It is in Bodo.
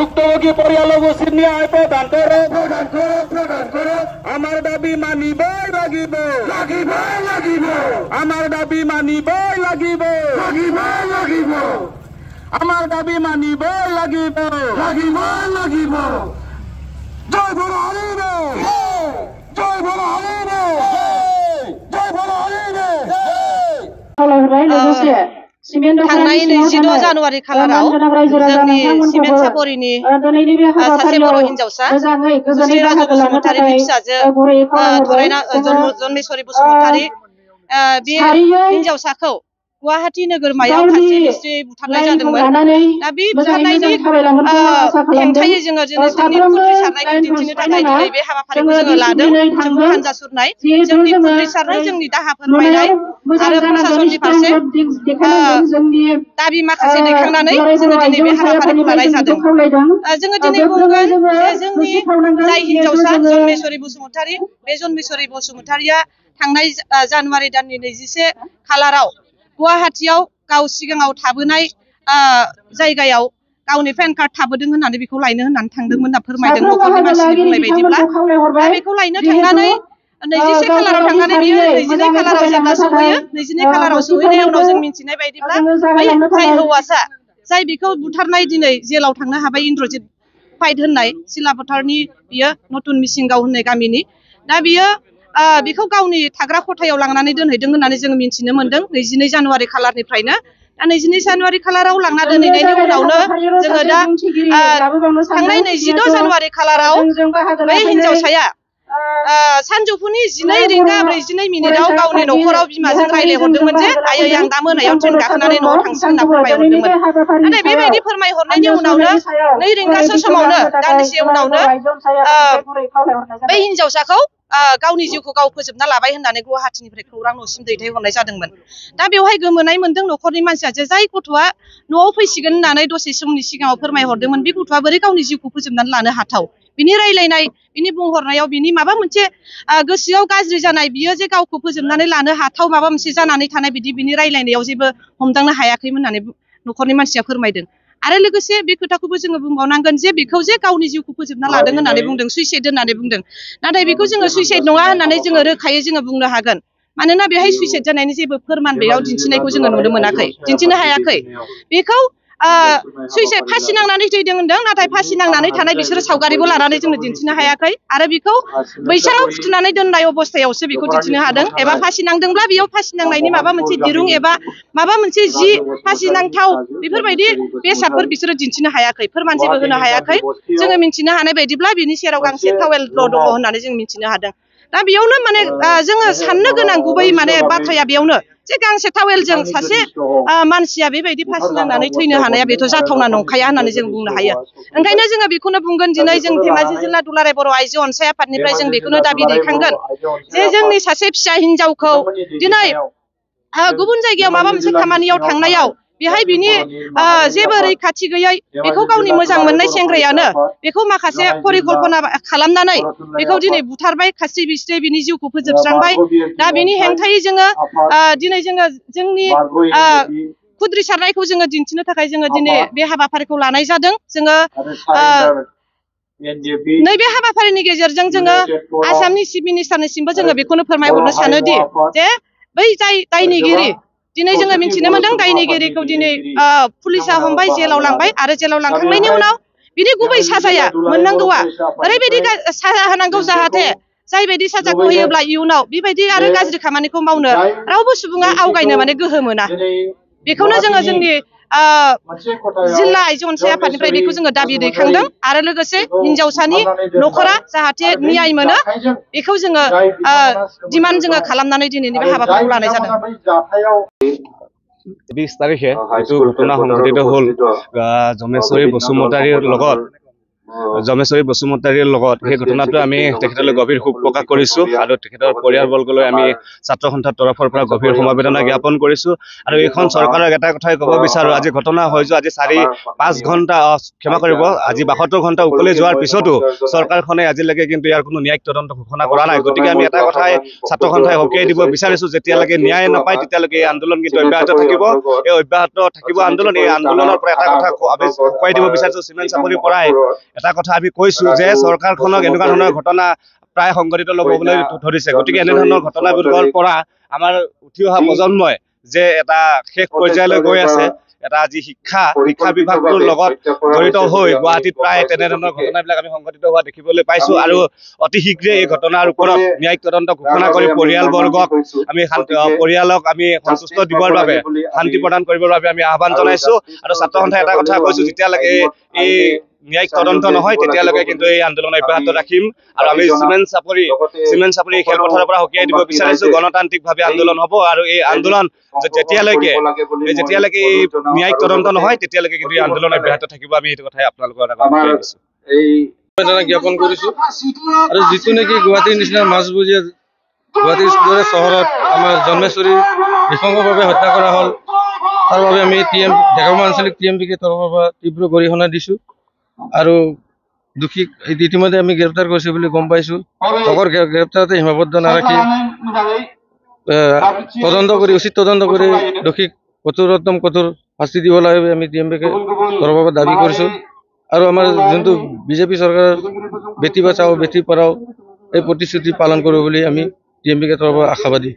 ভুক্তভোগী পৰিয়ালক উচিত ন্যায় প্ৰদান কৰক। আমাৰ দাবী মানিবই লাগিব। আমাৰ দাবী মানিবই লাগিব। আমাৰ দাবী মানিবই লাগিব। জয় বৰা হৰিণে, জয় বৰা হৰিণে, জয় বৰা হৰিণে। थांनाय 22 जानुवारि खालाराव जोंनि सिमेन्ट सापरिनि सासे बर' हिन्जावसा सुश्री बसुमतारिनि फिसाजो जन्मेश्वरी बसुमतारि बे हिन्जावसाखौ गुवाहाटी नोगोरमायाव खासे मिस्ट्रि बुथारनाय जादोंमोन। दा बे बुथारनायनि हेंथायै जोङो जोंनि खुद्रिसारनायखौ दिन्थिनो थाखाय दिनै बे हाबाफारिखौ जोङो लादों। जोंबो हानजा सुरनाय जोंनि खुद्रिसारनाय जोंनि दाहा फोरमायनाय आरो प्रशासननि फारसे दाबि माखासे दैखांनानै जोङो दिनै बे हाबाफारिखौ लानाय जादों। जोङो दिनै बुंगोन जे जोंनि जाय हिन्जावसा जन्मेश्वरी बसुमतारि बे जन्मेश्वरी बसुमतारिया थांनाय जानुवारि दाननि 21 खालाराव गुवाहाटीयाव गाव सिगाङाव थाबोनाय जायगायाव गावनि पेन कार्ड थाबोदों होननानै बेखौ लायनो होननानै थांदोंमोन होनना फोरमायदों न'खरनि मानसिनि बुंनाय बायदिब्ला। दा बेखौ लायनो थांनानै 21 खालाराव थांनानै बियो 22 खालाराव जेब्ला सहैयो 22 खालाराव सहैनाय उनाव जों मिन्थिनाय बायदिब्ला बै जाय हौवासा जाय बेखौ बुथारनाय दिनै जेलाव थांनो हाबाय इन्द्रजित फाइट होननाय सिलापथारनि बियो नतुन मिसिंगाव होननाय गामिनि। दा बियो बेखौ गावनि थाग्रा खथायाव लांनानै दोनहैदों होननानै जों मिन्थिनो मोनदों 22 जानुवारि खालारनिफ्रायनो। दा 22 जानुवारि खालाराव लांना दोनहैनायनि उनावनो जोङो दा थांनाय 22 जानुवारि खालाराव बै हिन्जावसाया सानजौफुनि 12:42 गावनि न'खराव बिमाजों रायलायहरदोंमोन जे आयै आं दा मोनायाव ट्रेन गाखोनानै न'आव थांसिगोन होनना फोरमायहरदोंमोन। नाथाय बेबायदि फोरमायहरनायनि उनावनो 2 रिंगासो समावनो दान्दिसे उनावनो बै हिन्जावसाखौ गावनि जिउखौ गाव फोजोबना लाबाय होननानै गुवाहाटीनिफ्राय खौरां न'सिम दैथायहरनाय जादोंमोन। दा बेवहाय गोमोनाय मोनदों न'खरनि मानसिया जे जाय गथ'आ न'आव फैसिगोन होननानै दसे समनि सिगाङाव फोरमायहरदोंमोन बे गथ'आ बोरै गावनि जिउखौ फोजोबनानै लानो हाथाव। बिनि रायलायनाय बिनि बुंहरनायाव बिनि माबा मोनसे गोसोआव गाज्रि जानाय बियो जे गावखौ फोजोबनानै लानो हाथाव माबा मोनसे जानानै थानाय बिनि रायलायनायाव जेबो हमदांनो हायाखैमोन होननानै न'खरनि मानसिया फोरमायदों। आरो लोगोसे बे खोथाखौबो जोङो बुंबावनांगोन जे बेखौ जे गावनि जिउखौ फोजोबना लादों होननानै बुंदों सुइसाइड होननानै बुंदों। नाथाय बेखौ जोङो सुइसाइड नङा होननानै जोङो रोखायै जोङो बुंनो हागोन। मानोना बेहाय सुइसाइड जानायनि जेबो फोरमान बेयाव दिन्थिनायखौ जोङो नुनो मोनाखै, दिन्थिनो हायाखै। बेखौ सुइसाइड फासि नांनानै थैदों होनदों, नाथाय फासि नांनानै थानाय बिसोरो सावगारिबो लानानै जोंनो दिन्थिनो हायाखै। आरो बेखौ बैसाङाव फुथुनानै दोननाय अबस्थायावसो बेखौ दिन्थिनो हादों। एबा फासि नांदोंब्ला बेयाव फासि नांनायनि माबा मोनसे दिरुं एबा माबा मोनसे जि फासि नांथाव बेफोरबायदि बेसादफोर बिसोरो दिन्थिनो हायाखै, फोरमान जेबो होनो हायाखै। जोङो मिन्थिनो हानाय बायदिब्ला बिनि सेराव गांसे टावेलल' दङ होननानै जों मिन्थिनो हादों। दा बेयावनो माने जोङो साननो गोनां गुबै माने बाथ्राया बेयावनो जे गांसे टावेलजों सासे मानसिया बेबायदि फासि नांनानै थैनो हानाया बेथ' जाथावना नंखाया होननानै जों बुंनो हायो। ओंखायनो जोङो बेखौनो बुंगोन दिनै जों धेमाजि जिल्ला दुलाराय बर' आइजो अनसाय आफादनिफ्राय जों बेखौनो दाबि दैखांगोन जे जोंनि सासे फिसा हिन्जावखौ दिनै गुबुन जायगायाव माबा मोनसे खामानियाव थांनायाव बेहाय बिनि जेबो रैखाथि गैयै बेखौ गावनि मोजां मोननाय सेंग्रायानो बेखौ माखासे परिकल्पना खालामनानै बेखौ दिनै बुथारबाय, खास्रि बिस्रि बिनि जिउखौ फोजोबस्रांबाय। दा बिनि हेंथायै जोङो दिनै जोङो जोंनि खुद्रिसारनायखौ जोङो दिन्थिनो थाखाय जोङो दिनै बे हाबाफारिखौ लानाय जादों। जोङो नैबे हाबाफारिनि गेजेरजों जोङो आसामनि चिफ मिनिस्टारनिसिमबो जोङो बेखौनो फोरमायहरनो सानोदि जे बै जाय दायनिगिरि दिनै जोङो मिन्थिनो मोनदों दायनिगिरिखौ दिनै पुलिसा हमबाय, जेलाव लांबाय आरो जेलाव लांखांनायनि उनाव बिनि गुबै साजाया मोननांगौआ ओरैबायदि साजा होनांगौ जाहाथे जायबायदि साजाखौ होयोब्ला इयुनाव बेबायदि आरो गाज्रि खामानिखौ मावनो रावबो सुबुङा आवगायनो माने गोहो मोना। बेखौनो जोङो जोंनि जिल्ला आइजो अनसाय आफादनिफ्राय बेखौ जोङो दाबि दैखांदों। आरो लोगोसे हिन्जावसानि न'खरा जाहाथे न्याय मोनो बेखौ जोङो डिमान्ड जोङो खालामनानै दिनैनि बे हाबाफारिखौ लानाय जादों। 20 তাৰিখে এইটো ঘটনা সংঘটিত হ'ল জমেশ্বৰী বসুমতাৰীৰ লগত জমেশ্বৰী বসুমতাৰীৰ লগত সেই ঘটনাটো আমি তেখেতলৈ গভীৰ শোক প্ৰকাশ কৰিছোঁ আৰু তেখেতৰ পৰিয়ালবৰ্গলৈ আমি ছাত্ৰ সন্থাৰ তৰফৰ পৰা গভীৰ সমবেদনা জ্ঞাপন কৰিছোঁ আৰু এইখন চৰকাৰক এটা কথাই ক'ব বিচাৰোঁ আজি ঘটনা হৈ যোৱা আজি 4-5 ঘণ্টা ক্ষমা কৰিব আজি 72 ঘণ্টা উকলি যোৱাৰ পিছতো চৰকাৰখনে আজিলৈকে কিন্তু ইয়াৰ কোনো ন্যায়িক তদন্ত ঘোষণা কৰা নাই গতিকে আমি এটা কথাই ছাত্ৰ সন্থাই সকীয়াই দিব বিচাৰিছোঁ যেতিয়ালৈকে ন্যায় নাপায় তেতিয়ালৈকে এই আন্দোলন কিন্তু অব্যাহত থাকিব এই অব্যাহত থাকিব আন্দোলন এই আন্দোলনৰ পৰা এটা কথা আমি শুকুৱাই দিব বিচাৰিছোঁ চিমেণ্ট চাপৰিৰ পৰাই এটা কথা আমি কৈছোঁ যে চৰকাৰখনক এনেকুৱা ধৰণৰ ঘটনা প্ৰায় সংঘটিত ল'বলৈ ধৰিছে গতিকে এনেধৰণৰ ঘটনাবোৰৰ পৰা আমাৰ উঠি অহা প্ৰজন্মই যে এটা শেষ পৰ্যায়লৈ গৈ আছে এটা আজি শিক্ষা বিভাগটোৰ লগত জড়িত হৈ গুৱাহাটীত প্ৰায় তেনেধৰণৰ ঘটনাবিলাক আমি সংঘটিত হোৱা দেখিবলৈ পাইছোঁ আৰু অতি শীঘ্ৰে এই ঘটনাৰ ওপৰত ন্যায়িক তদন্ত ঘোষণা কৰি পৰিয়ালবৰ্গক আমি পৰিয়ালক আমি সন্তুষ্ট দিবৰ বাবে শান্তি প্ৰদান কৰিবৰ বাবে আমি আহ্বান জনাইছোঁ আৰু ছাত্ৰ সন্থাই এটা কথা কৈছোঁ যেতিয়ালৈকে এই ন্যায়িক তদন্ত নহয় তেতিয়ালৈকে কিন্তু এই আন্দোলন অব্যাহত ৰাখিম আৰু আমি চিমেণ্ট চাপৰি খেলপথাৰৰ পৰা সকীয়াই দিব বিচাৰিছোঁ গণতান্ত্ৰিকভাৱে আন্দোলন হ'ব আৰু এই আন্দোলন যেতিয়ালৈকে এই ন্যায়িক তদন্ত নহয় তেতিয়ালৈকে কিন্তু এই আন্দোলন অব্যাহত থাকিব আমি এইটো কথাই আপোনালোকৰ আগত দিছোঁ জ্ঞাপন কৰিছোঁ আৰু যিটো নেকি গুৱাহাটীৰ নিচিনা মাজমজিয়া গুৱাহাটীৰ দৰে চহৰত আমাৰ জন্মেশ্বৰী নৃশংসভাৱে হত্যা কৰা হ'ল তাৰ বাবে আমি ডেকাৰগাঁও আঞ্চলিক TMPকে তৰফৰ পৰা তীব্ৰ গৰিহণা দিছোঁ আৰু দোষীক ইতিমধ্যে আমি গ্ৰেপ্তাৰ কৰিছোঁ বুলি গম পাইছোঁ অকল গ্ৰেপ্তাৰতে সীমাবদ্ধ নাৰাখি উচিত তদন্ত কৰি দোষীক কঠোৰ শাস্তি দিব লাগে আমি TMPকে তৰফৰ পৰা দাবী কৰিছোঁ আৰু আমাৰ যোনটো বিজেপি চৰকাৰৰ বেটি বাচাও বেটি পঢ়াও এই প্ৰতিশ্ৰুতি পালন কৰোঁ বুলি আমি TMPকে তৰফৰ পৰা আশাবাদী